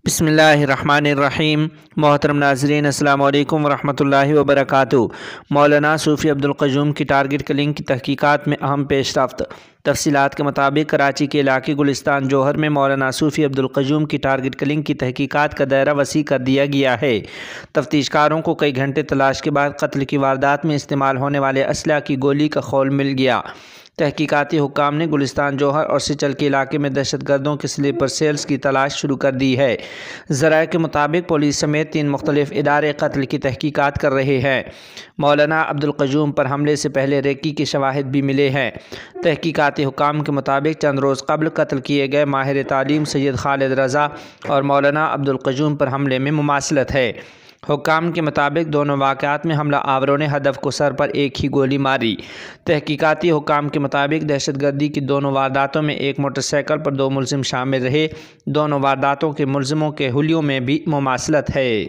بسم اللہ الرحمن الرحیم۔ محترم ناظرین، السلام علیکم ورحمۃ اللہ وبرکاتہ۔ مولانا صوفی عبدالقیوم کی ٹارگٹ کلنگ کی تحقیقات میں اہم پیش رفت۔ تفصیلات کے مطابق کراچی کے علاقے گلستان جوہر میں مولانا صوفی عبدالقیوم کی ٹارگٹ کلنگ کی تحقیقات کا دائرہ وسیع کر دیا گیا ہے۔ تفتیش کاروں کو کئی گھنٹے تلاش کے بعد قتل کی واردات میں استعمال ہونے والے اسلحہ کی گولی کا خول مل گیا۔ تحقیقاتی حکام نے گلستان جوہر اور سچل کے علاقے میں دہشت گردوں کے سلیپر سیلز کی تلاش شروع کر دی ہے۔ ذرائع کے مطابق پولیس سمیت 3 مختلف ادارے قتل کی تحقیقات کر رہے ہیں۔ مولانا عبدالقیوم پر حملے سے پہلے ریکی کے شواہد بھی ملے ہیں۔ تحقیقاتی حکام کے مطابق چند روز قبل قتل کیے گئے ماہر تعلیم سید خالد رضا اور مولانا عبدالقیوم پر حملے میں مماثلت ہے۔ حکام کے مطابق دونوں واقعات میں حملہ آوروں نے ہدف کو سر پر ایک ہی گولی ماری۔ تحقیقاتی حکام کے مطابق دہشت گردی کی دونوں وارداتوں میں ایک موٹر سائیکل پر 2 ملزم شامل رہے۔ دونوں وارداتوں کے ملزموں کے حلیوں میں بھی مماثلت ہے۔